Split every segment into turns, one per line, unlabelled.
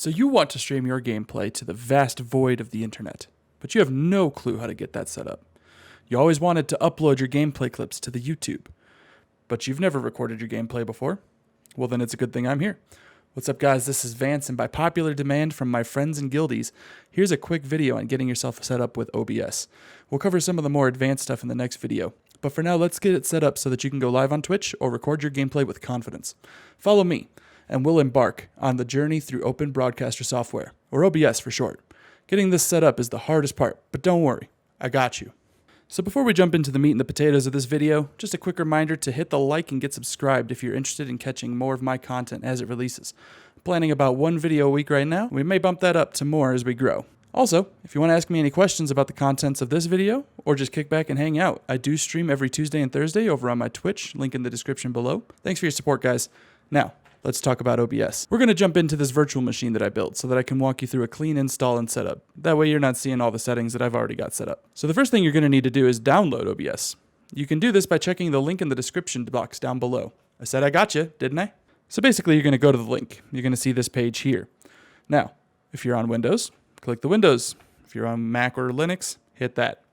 So you want to stream your gameplay to the vast void of the internet, but you have no clue how to get that set up. You always wanted to upload your gameplay clips to the YouTube, but you've never recorded your gameplay before? Well, then it's a good thing I'm here. What's up, guys? This is Vance, and by popular demand from my friends and guildies, here's a quick video on getting yourself set up with OBS. We'll cover some of the more advanced stuff in the next video, but for now, let's get it set up so that you can go live on Twitch or record your gameplay with confidence. Follow me, and we'll embark on the journey through Open Broadcaster software, or OBS for short. Getting this set up is the hardest part, but don't worry, I got you. So before we jump into the meat and the potatoes of this video, just a quick reminder to hit the like and get subscribed if you're interested in catching more of my content as it releases. I'm planning about one video a week right now. We may bump that up to more as we grow. Also, if you want to ask me any questions about the contents of this video, or just kick back and hang out, I do stream every Tuesday and Thursday over on my Twitch, link in the description below. Thanks for your support, guys. Now, let's talk about OBS. We're going to jump into this virtual machine that I built so that I can walk you through a clean install and setup. That way you're not seeing all the settings that I've already got set up. So the first thing you're going to need to do is download OBS. You can do this by checking the link in the description box down below. I said I got you, didn't I? So basically you're going to go to the link. You're going to see this page here. Now, if you're on Windows, click the Windows. If you're on Mac or Linux, hit that.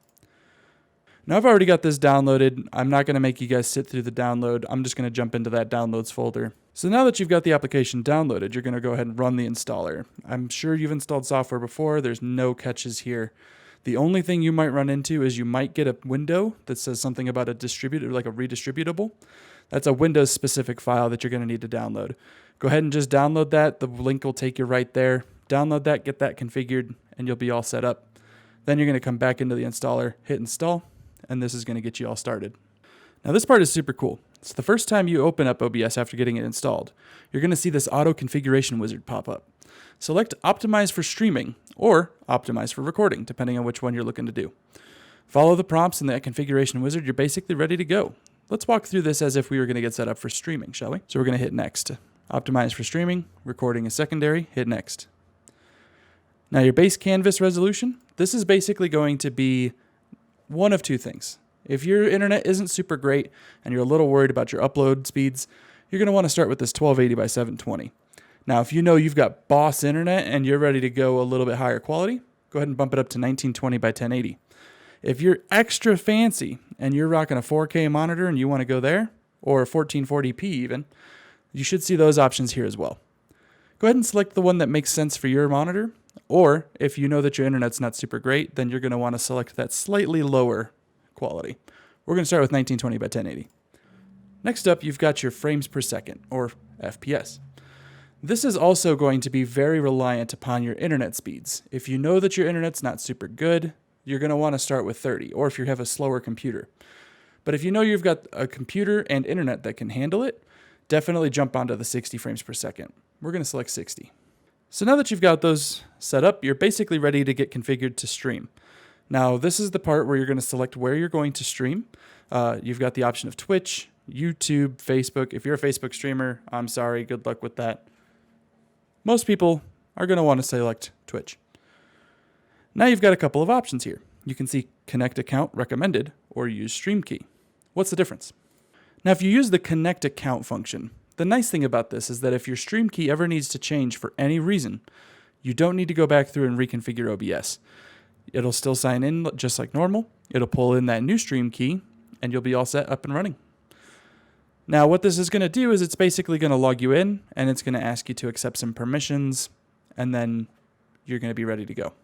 Now I've already got this downloaded. I'm not going to make you guys sit through the download. I'm just going to jump into that downloads folder. So now that you've got the application downloaded, you're going to go ahead and run the installer. I'm sure you've installed software before. There's no catches here. The only thing you might run into is you might get a window that says something about a distributor, like a redistributable. That's a Windows specific file that you're going to need to download. Go ahead and just download that. The link will take you right there. Download that, get that configured, and you'll be all set up. Then you're going to come back into the installer, hit install, and this is going to get you all started. Now this part is super cool. It's the first time you open up OBS after getting it installed. You're going to see this auto configuration wizard pop up. Select optimize for streaming or optimize for recording, depending on which one you're looking to do. Follow the prompts in that configuration wizard. You're basically ready to go. Let's walk through this as if we were going to get set up for streaming, shall we? So we're going to hit next. Optimize for streaming, recording is secondary, hit next. Now your base canvas resolution, this is basically going to be one of two things. If your internet isn't super great and you're a little worried about your upload speeds, you're going to want to start with this 1280 by 720. Now, if you know you've got boss internet and you're ready to go a little bit higher quality, go ahead and bump it up to 1920 by 1080. If you're extra fancy and you're rocking a 4K monitor and you want to go there, or 1440p even, you should see those options here as well. Go ahead and select the one that makes sense for your monitor, or if you know that your internet's not super great, then you're going to want to select that slightly lower quality. We're going to start with 1920 by 1080. Next up, you've got your frames per second, or FPS. This is also going to be very reliant upon your internet speeds. If you know that your internet's not super good, you're going to want to start with 30, or if you have a slower computer. But if you know you've got a computer and internet that can handle it, definitely jump onto the 60 frames per second. We're going to select 60. So now that you've got those set up, you're basically ready to get configured to stream. Now, this is the part where you're going to select where you're going to stream. You've got the option of Twitch, YouTube, Facebook. If you're a Facebook streamer, I'm sorry, good luck with that. Most people are going to want to select Twitch. Now you've got a couple of options here. You can see Connect Account Recommended or use Stream Key. What's the difference? Now, if you use the Connect Account function, the nice thing about this is that if your stream key ever needs to change for any reason, you don't need to go back through and reconfigure OBS. It'll still sign in just like normal. It'll pull in that new stream key, and you'll be all set up and running. Now, what this is going to do is it's basically going to log you in, and it's going to ask you to accept some permissions, and then you're going to be ready to go.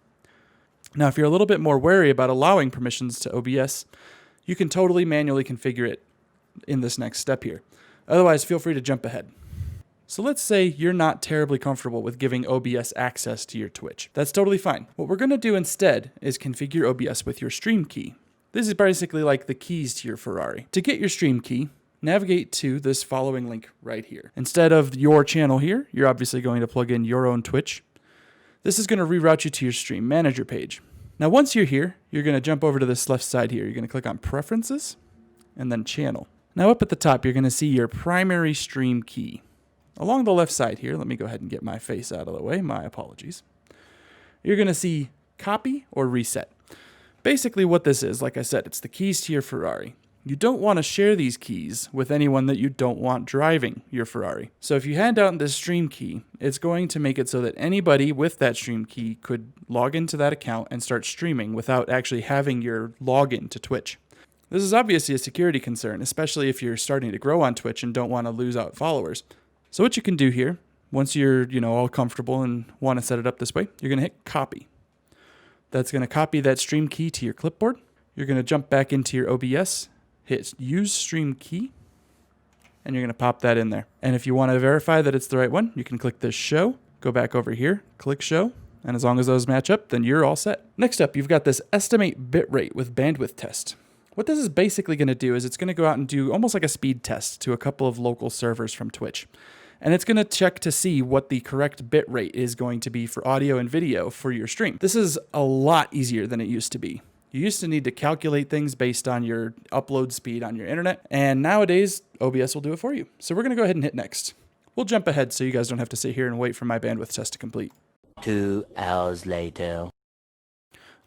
Now, if you're a little bit more wary about allowing permissions to OBS, you can totally manually configure it in this next step here. Otherwise, feel free to jump ahead. So let's say you're not terribly comfortable with giving OBS access to your Twitch. That's totally fine. What we're going to do instead is configure OBS with your stream key. This is basically like the keys to your Ferrari. To get your stream key, navigate to this following link right here. Instead of your channel here, you're obviously going to plug in your own Twitch. This is going to reroute you to your stream manager page. Now, once you're here, you're going to jump over to this left side here. You're going to click on Preferences and then Channel. Now up at the top, you're going to see your primary stream key. Along the left side here, let me go ahead and get my face out of the way. My apologies. You're going to see Copy or Reset. Basically what this is, like I said, it's the keys to your Ferrari. You don't want to share these keys with anyone that you don't want driving your Ferrari. So if you hand out this stream key, it's going to make it so that anybody with that stream key could log into that account and start streaming without actually having your login to Twitch. This is obviously a security concern, especially if you're starting to grow on Twitch and don't want to lose out followers. So what you can do here, once you're all comfortable and want to set it up this way, you're going to hit copy. That's going to copy that stream key to your clipboard. You're going to jump back into your OBS, hit use stream key, and you're going to pop that in there. And if you want to verify that it's the right one, you can click this show, go back over here, click show, and as long as those match up, then you're all set. Next up, you've got this estimate bitrate with bandwidth test. What this is basically going to do is it's going to go out and do almost like a speed test to a couple of local servers from Twitch. And it's going to check to see what the correct bitrate is going to be for audio and video for your stream. This is a lot easier than it used to be. You used to need to calculate things based on your upload speed on your internet, and nowadays OBS will do it for you. So we're going to go ahead and hit next. We'll jump ahead so you guys don't have to sit here and wait for my bandwidth test to complete.
2 hours later.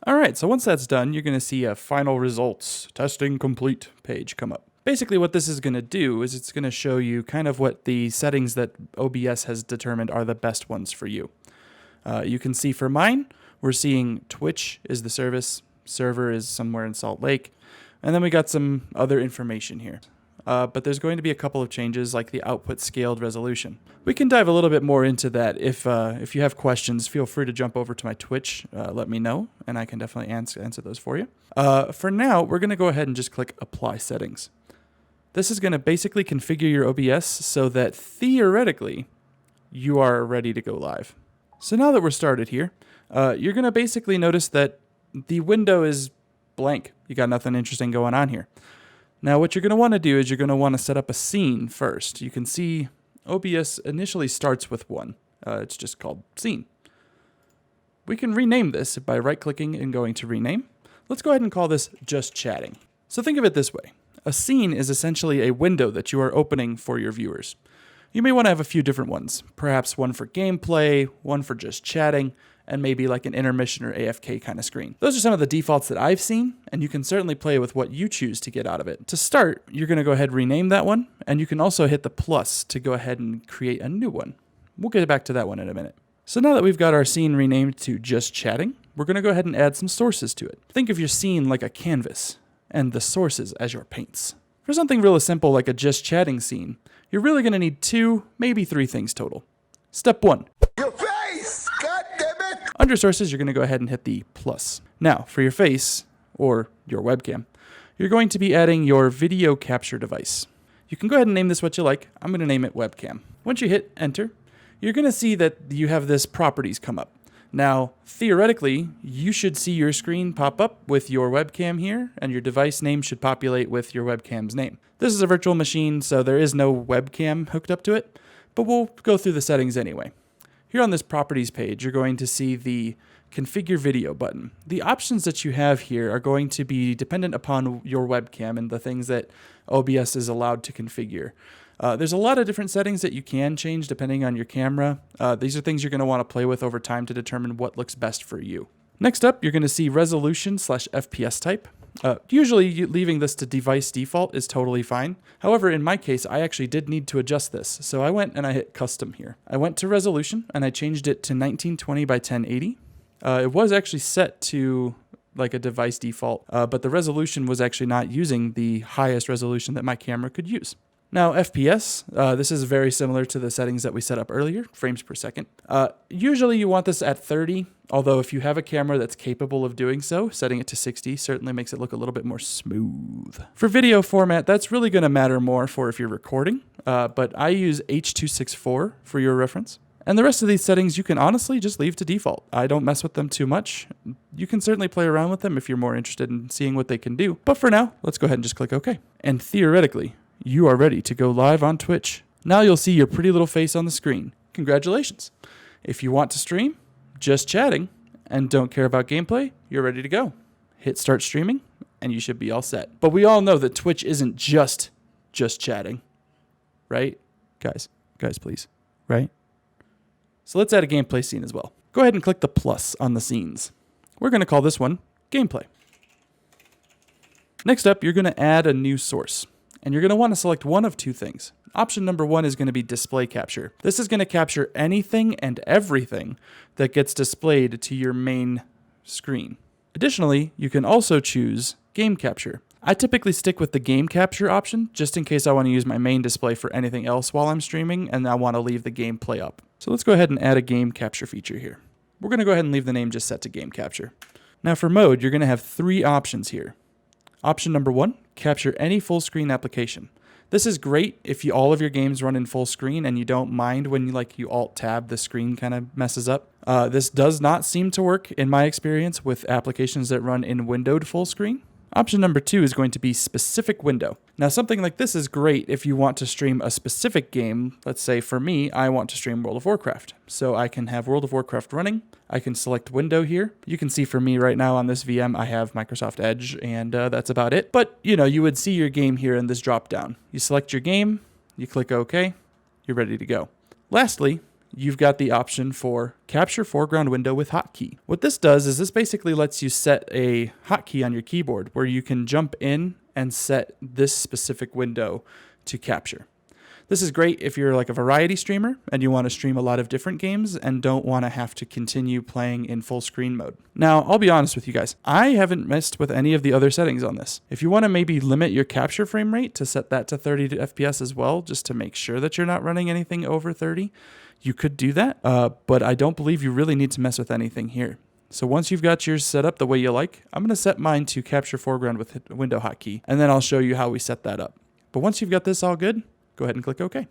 All right, so once that's done, you're going to see a final results testing complete page come up. Basically what this is going to do is it's going to show you kind of what the settings that OBS has determined are the best ones for you. You can see for mine, we're seeing Twitch is the service. Server is somewhere in Salt Lake, and then we got some other information here. But there's going to be a couple of changes like the output scaled resolution. We can dive a little bit more into that. If you have questions, feel free to jump over to my Twitch, let me know, and I can definitely answer those for you. For now, we're going to go ahead and just click apply settings. This is going to basically configure your OBS so that theoretically you are ready to go live. So now that we're started here, you're going to basically notice that the window is blank. You got nothing interesting going on here. Now what you're going to want to do is you're going to want to set up a scene first. You can see OBS initially starts with one. It's just called scene. We can rename this by right-clicking and going to rename. Let's go ahead and call this just chatting. So think of it this way. A scene is essentially a window that you are opening for your viewers. You may want to have a few different ones. Perhaps one for gameplay, one for just chatting, and maybe like an intermission or AFK kind of screen. Those are some of the defaults that I've seen, and you can certainly play with what you choose to get out of it. To start, you're going to go ahead and rename that one, and you can also hit the plus to go ahead and create a new one. We'll get back to that one in a minute. So now that we've got our scene renamed to just chatting, we're going to go ahead and add some sources to it. Think of your scene like a canvas, and the sources as your paints. For something really simple like a just chatting scene, you're really going to need 2, maybe 3 things total. Step 1.
Your face! God damn it!
Under sources, you're going to go ahead and hit the plus. Now, for your face, or your webcam, you're going to be adding your video capture device. You can go ahead and name this what you like. I'm going to name it webcam. Once you hit enter, you're going to see that you have this properties come up. Now, theoretically, you should see your screen pop up with your webcam here, and your device name should populate with your webcam's name. This is a virtual machine, so there is no webcam hooked up to it, but we'll go through the settings anyway. Here on this properties page, you're going to see the configure video button. The options that you have here are going to be dependent upon your webcam and the things that OBS is allowed to configure. There's a lot of different settings that you can change depending on your camera. These are things you're going to want to play with over time to determine what looks best for you. Next up, you're going to see resolution/FPS type. Usually leaving this to device default is totally fine. However, in my case, I actually did need to adjust this. So I went and I hit custom here. I went to resolution and I changed it to 1920 by 1080. It was actually set to like a device default, but the resolution was actually not using the highest resolution that my camera could use. Now, FPS, this is very similar to the settings that we set up earlier, frames per second. Usually you want this at 30, although if you have a camera that's capable of doing so, setting it to 60 certainly makes it look a little bit more smooth. For video format, that's really going to matter more for if you're recording, but I use H.264 for your reference. And the rest of these settings you can honestly just leave to default. I don't mess with them too much. You can certainly play around with them if you're more interested in seeing what they can do. But for now, let's go ahead and just click OK. And theoretically, you are ready to go live on Twitch. Now you'll see your pretty little face on the screen. Congratulations. If you want to stream, just chatting, and don't care about gameplay, you're ready to go. Hit start streaming, and you should be all set. But we all know that Twitch isn't just chatting, right? Guys, please, right? So let's add a gameplay scene as well. Go ahead and click the plus on the scenes. We're going to call this one gameplay. Next up, you're going to add a new source, and you're going to want to select one of two things. Option number one is going to be display capture. This is going to capture anything and everything that gets displayed to your main screen. Additionally, you can also choose game capture. I typically stick with the game capture option just in case I want to use my main display for anything else while I'm streaming and I want to leave the gameplay up. So let's go ahead and add a game capture feature here. We're going to go ahead and leave the name just set to game capture. Now for mode, you're going to have three options here. Option number one, capture any full screen application. This is great if all of your games run in full screen and you don't mind when you Alt-Tab, the screen kind of messes up. This does not seem to work in my experience with applications that run in windowed full screen. Option number two is going to be specific window. Now something like this is great if you want to stream a specific game. Let's say for me, I want to stream World of Warcraft. So I can have World of Warcraft running. I can select window here. You can see for me right now on this VM, I have Microsoft Edge and that's about it. But you would see your game here in this drop down. You select your game, you click OK, you're ready to go. Lastly, you've got the option for capture foreground window with hotkey. What this does is this basically lets you set a hotkey on your keyboard where you can jump in and set this specific window to capture. This is great if you're like a variety streamer and you want to stream a lot of different games and don't want to have to continue playing in full screen mode. Now, I'll be honest with you guys. I haven't messed with any of the other settings on this. If you want to maybe limit your capture frame rate to set that to 30 FPS as well, just to make sure that you're not running anything over 30, you could do that, but I don't believe you really need to mess with anything here. So once you've got yours set up the way you like, I'm going to set mine to capture foreground with window hotkey, and then I'll show you how we set that up. But once you've got this all good, go ahead and click OK.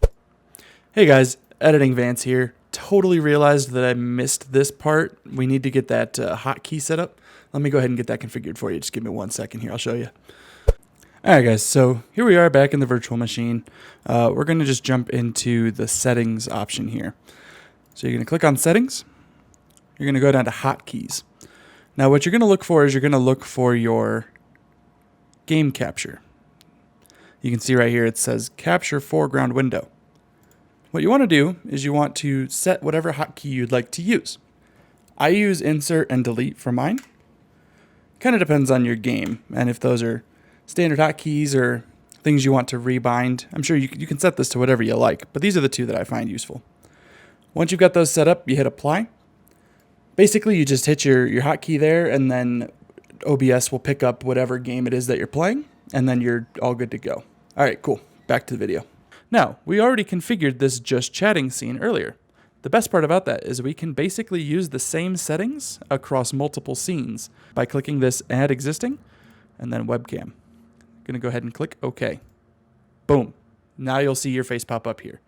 Hey guys, Editing Vance here. Totally realized that I missed this part. We need to get that hotkey set up. Let me go ahead and get that configured for you. Just give me 1 second here. I'll show you. Alright guys, so here we are back in the virtual machine. We're going to just jump into the settings option here. So you're going to click on settings. You're going to go down to hotkeys. Now what you're going to look for is you're going to look for your game capture. You can see right here it says capture foreground window. What you want to do is you want to set whatever hotkey you'd like to use. I use insert and delete for mine. Kind of depends on your game and if those are standard hotkeys or things you want to rebind. I'm sure you can set this to whatever you like, but these are the two that I find useful. Once you've got those set up, you hit apply. Basically, you just hit your hotkey there and then OBS will pick up whatever game it is that you're playing and then you're all good to go. All right, cool. Back to the video. Now, we already configured this just chatting scene earlier. The best part about that is we can basically use the same settings across multiple scenes by clicking this add existing and then webcam. Going to go ahead and click OK. Boom. Now you'll see your face pop up here.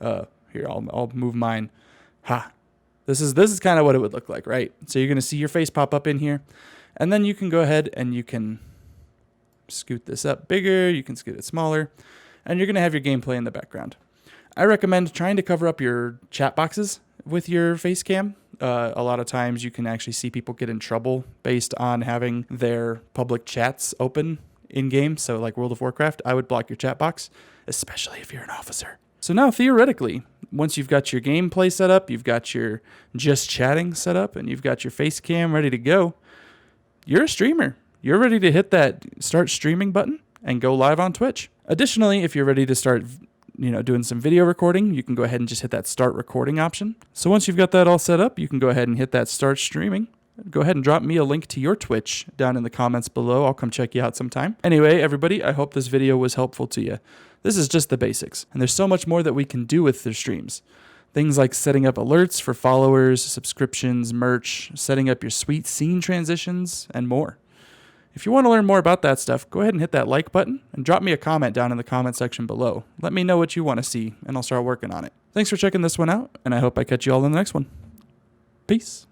Here, I'll move mine. Ha. This is kind of what it would look like, right? So you're going to see your face pop up in here. And then you can go ahead and you can scoot this up bigger. You can scoot it smaller. And you're going to have your gameplay in the background. I recommend trying to cover up your chat boxes with your face cam. A lot of times you can actually see people get in trouble based on having their public chats open in-game. So like World of Warcraft, I would block your chat box, especially if you're an officer. So now theoretically, once you've got your gameplay set up, you've got your just chatting set up, and you've got your face cam ready to go, you're a streamer. You're ready to hit that start streaming button and go live on Twitch. Additionally, if you're ready to start doing some video recording, you can go ahead and just hit that start recording option. So once you've got that all set up, you can go ahead and hit that start streaming. Go ahead and drop me a link to your Twitch down in the comments below. I'll come check you out sometime. Anyway, everybody, I hope this video was helpful to you. This is just the basics, and there's so much more that we can do with their streams. Things like setting up alerts for followers, subscriptions, merch, setting up your sweet scene transitions, and more. If you want to learn more about that stuff, go ahead and hit that like button and drop me a comment down in the comment section below. Let me know what you want to see, and I'll start working on it. Thanks for checking this one out, and I hope I catch you all in the next one. Peace.